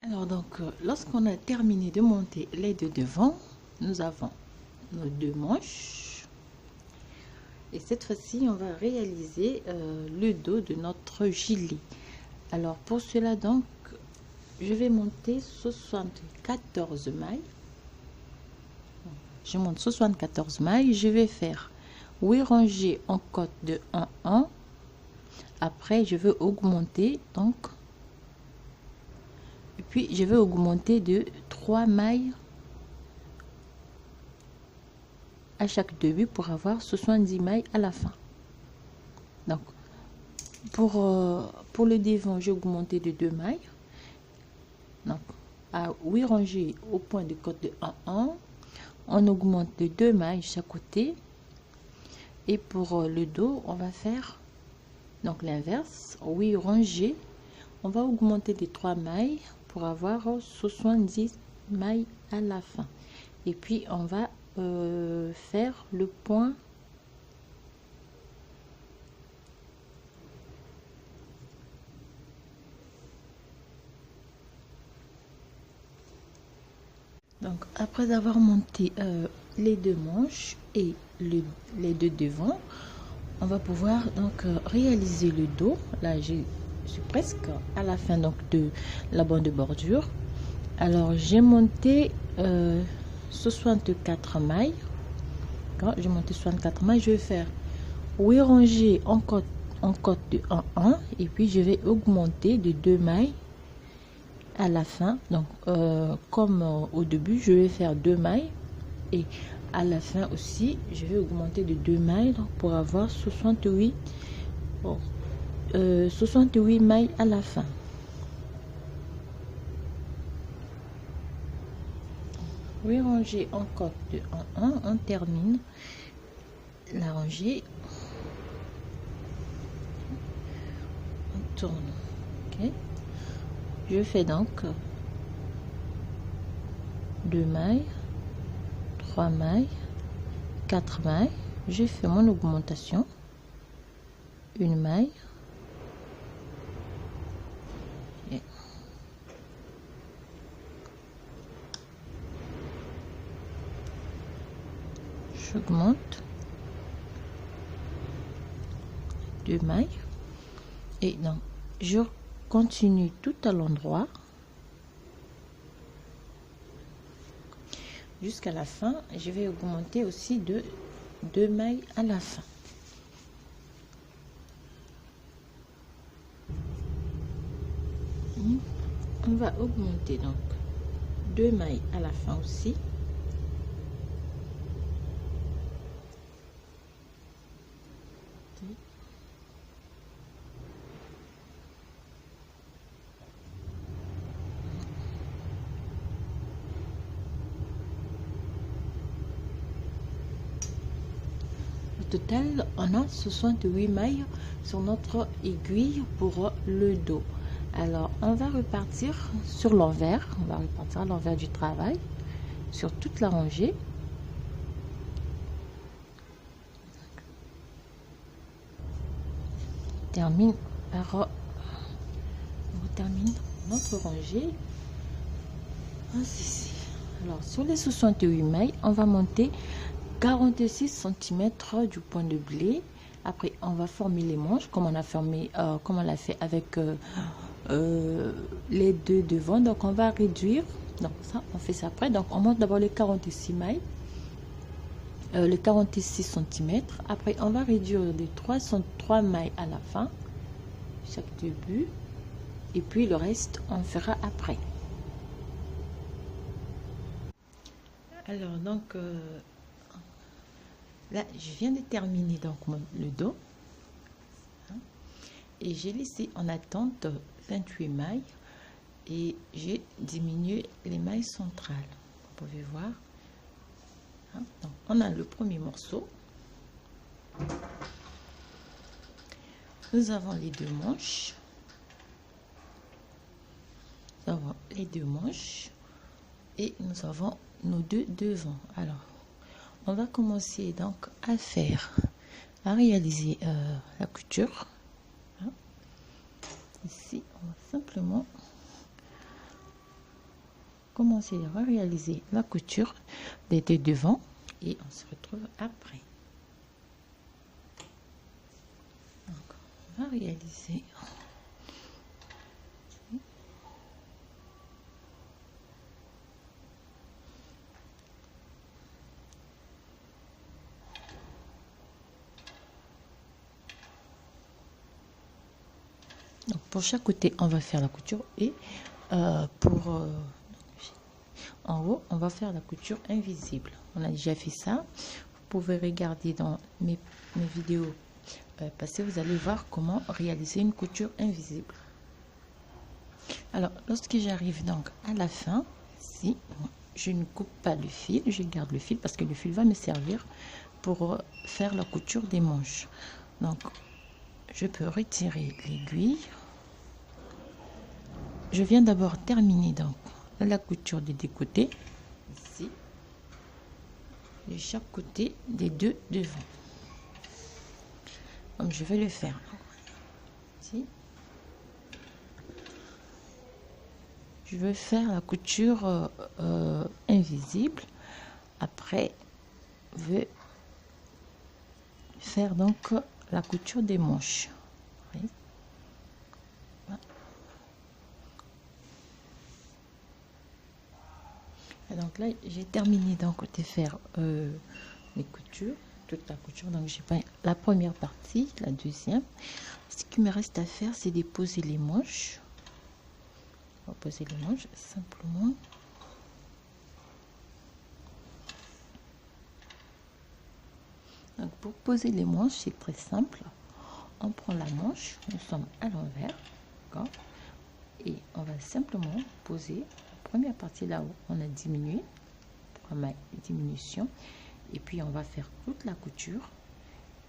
Alors donc, lorsqu'on a terminé de monter les deux devants, nous avons nos deux manches. Et cette fois-ci, on va réaliser le dos de notre gilet. Alors pour cela donc, je vais monter 74 mailles. Je monte 74 mailles. Je vais faire 8 rangées en côte de 1 1. Après, je vais augmenter donc. Et puis, je vais augmenter de 3 mailles à chaque début pour avoir 70 mailles à la fin. Donc, pour le devant, j'ai augmenté de 2 mailles. Donc, à 8 rangées au point de côte de 1 1, on augmente de 2 mailles chaque côté. Et pour le dos, on va faire donc l'inverse, 8 rangées. On va augmenter de 3 mailles pour avoir 70 mailles à la fin. Et puis, on va faire le point donc après avoir monté les deux manches et les deux devants, on va pouvoir donc réaliser le dos. Là je suis presque à la fin donc de la bande de bordure. Alors j'ai monté 64 mailles. Quand j'ai monté 64 mailles, je vais faire 8 rangées en côte de 1 1 et puis je vais augmenter de 2 mailles à la fin. Donc comme au début, je vais faire 2 mailles et à la fin aussi je vais augmenter de 2 mailles donc pour avoir 68 mailles à la fin. Oui, rangée en côte de 1 1, on termine la rangée, on tourne. Ok, je fais donc 2 mailles, 3 mailles, 4 mailles, j'ai fait mon augmentation, une maille et j'augmente 2 mailles et donc je continue tout à l'endroit jusqu'à la fin. Je vais augmenter aussi de 2 mailles à la fin. On va augmenter donc 2 mailles à la fin aussi. Total, on a 68 mailles sur notre aiguille pour le dos. Alors on va repartir sur l'envers, on va repartir à l'envers du travail sur toute la rangée. On termine notre rangée ici. Alors sur les 68 mailles, on va monter 46 cm du point de blé. Après on va former les manches comme on a formé comme on l'a fait avec les deux devants. Donc on va réduire, donc ça on fait ça après. Donc on monte d'abord les 46 mailles, les 46 cm. Après on va réduire les 3 mailles à la fin chaque début et puis le reste on fera après. Alors donc là je viens de terminer donc le dos et j'ai laissé en attente 28 mailles et j'ai diminué les mailles centrales, vous pouvez voir. Donc on a le premier morceau, nous avons les deux manches, et nous avons nos deux devants. Alors on va commencer donc à réaliser la couture. Ici on va simplement commencer à réaliser la couture des deux devants et on se retrouve après. Donc, on va réaliser. Donc, pour chaque côté, on va faire la couture et en haut, on va faire la couture invisible. On a déjà fait ça. Vous pouvez regarder dans mes vidéos passées, vous allez voir comment réaliser une couture invisible. Alors, lorsque j'arrive donc à la fin, ici, je ne coupe pas le fil, je garde le fil parce que le fil va me servir pour faire la couture des manches. Donc, je peux retirer l'aiguille. Je viens d'abord terminer donc la couture des deux côtés, ici, de chaque côté des deux devants. Comme je vais le faire ici. Je veux faire la couture invisible. Après, je vais faire donc la couture des manches. Oui. Et donc là, j'ai terminé donc de faire les coutures, toute la couture. Donc j'ai pas la première partie, la deuxième. Ce qui me reste à faire, c'est de poser les manches. On va poser les manches simplement. Donc pour poser les manches, c'est très simple. On prend la manche, nous sommes à l'envers, d'accord, et on va simplement poser la première partie là où on a diminué, 3 mailles de diminution, et puis on va faire toute la couture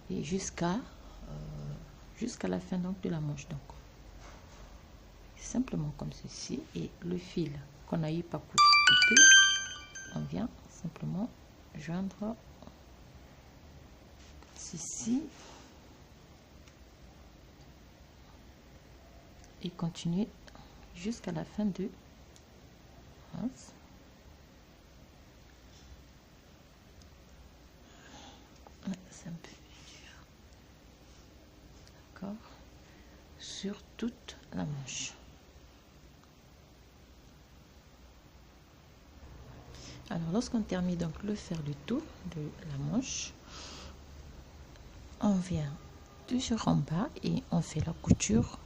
et jusqu'à la fin donc de la manche. Donc simplement comme ceci, et le fil qu'on a eu par côté, on vient simplement joindre ici et continuer jusqu'à la fin de c'est un peu dur, d'accord, sur toute la manche. Alors lorsqu'on termine donc le faire le tour de la manche, on vient toujours en bas et on fait la couture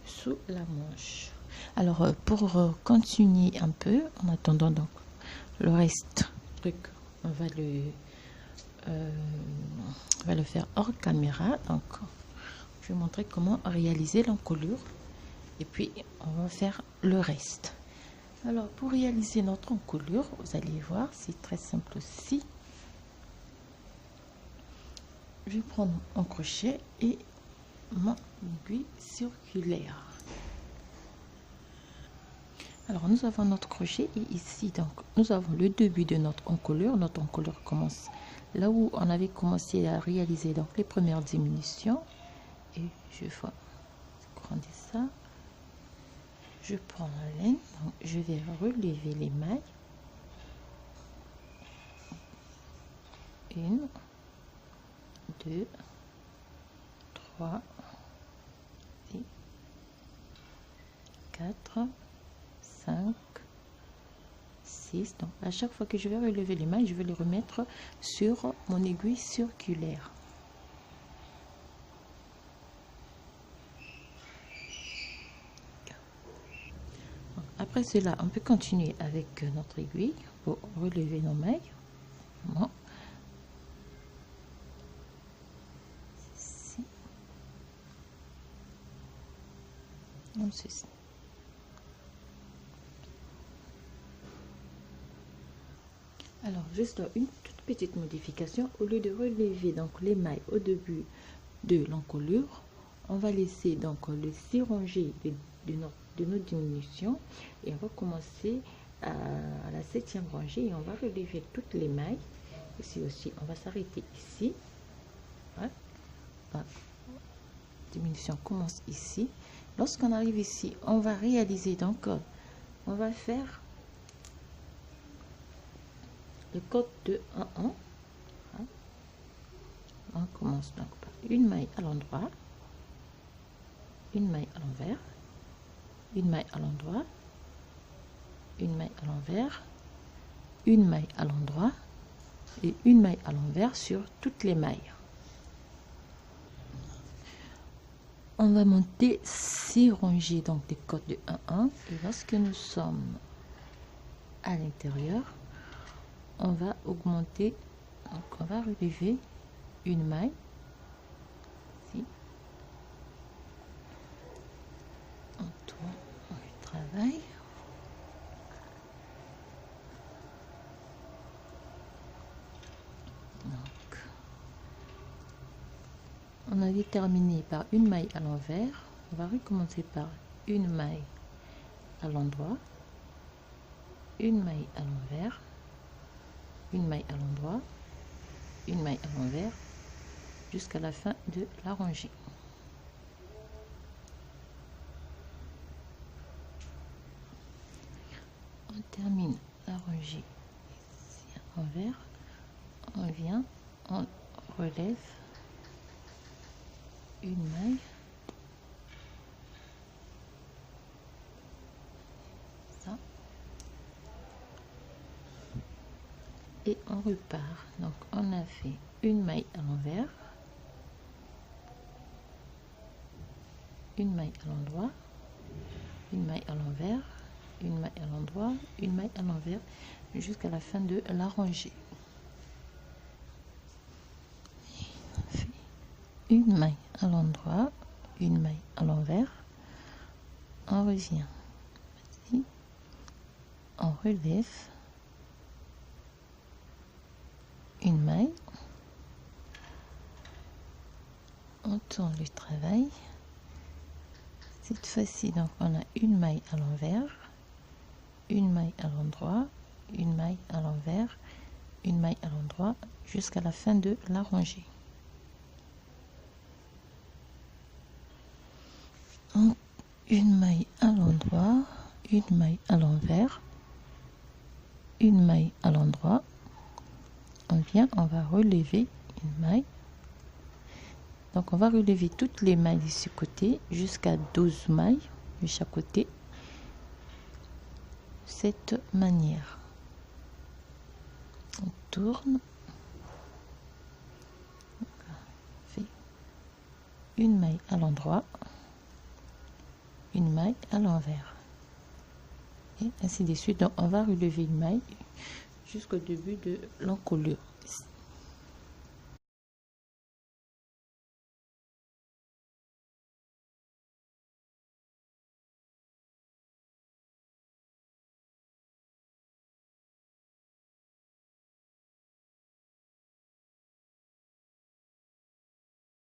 sous la manche. Alors pour continuer un peu en attendant donc le reste truc, on va le faire hors caméra. Donc je vais montrer comment réaliser l'encolure et puis on va faire le reste. Alors pour réaliser notre encolure, vous allez voir, c'est très simple aussi. Je vais prendre un crochet et mon aiguille circulaire. Alors nous avons notre crochet et ici donc nous avons le début de notre encolure. Notre encolure commence là où on avait commencé à réaliser donc les premières diminutions, et je vais agrandir ça. Je prends la laine, donc je vais relever les mailles. 1, 2, 3, 4, 5, 6. Donc à chaque fois que je vais relever les mailles, je vais les remettre sur mon aiguille circulaire. Après cela, on peut continuer avec notre aiguille pour relever nos mailles. Bon. Ici. Comme ceci. Alors, juste une toute petite modification. Au lieu de relever donc les mailles au début de l'encolure, on va laisser donc le cironger de nos diminutions et on va commencer à la 7e rangée et on va relever toutes les mailles. Ici aussi, on va s'arrêter ici. Ouais. La diminution commence ici. Lorsqu'on arrive ici, on va réaliser donc, on va faire le code de 1-1. On commence donc par une maille à l'endroit, une maille à l'envers, une maille à l'endroit, une maille à l'envers, une maille à l'endroit et une maille à l'envers sur toutes les mailles. On va monter 6 rangées donc des codes de 1-1 et lorsque nous sommes à l'intérieur, on va augmenter, donc on va relever une maille ici, on tourne le travail, donc on avait terminé par une maille à l'envers, on va recommencer par une maille à l'endroit, une maille à l'envers, une maille à l'endroit, une maille à l'envers jusqu'à la fin de la rangée. On termine la rangée ici à l'envers, on vient, on relève une maille, ça, et on repart. Donc on a fait une maille à l'envers, une maille à l'endroit, une maille à l'envers, une maille à l'endroit, une maille à l'envers jusqu'à la fin de la rangée. On fait une maille à l'endroit, une maille à l'envers, on revient ici, on relève une maille, on tourne le travail. Cette fois-ci, donc on a une maille à l'envers, une maille à l'endroit, une maille à l'envers, une maille à l'endroit jusqu'à la fin de la rangée. Donc, une maille à l'endroit, une maille à l'envers, une maille à l'endroit. On vient, on va relever une maille. Donc on va relever toutes les mailles de ce côté jusqu'à 12 mailles de chaque côté de cette manière. On tourne, on fait une maille à l'endroit, une maille à l'envers et ainsi de suite. Donc on va relever une maille jusqu'au début de l'encolure.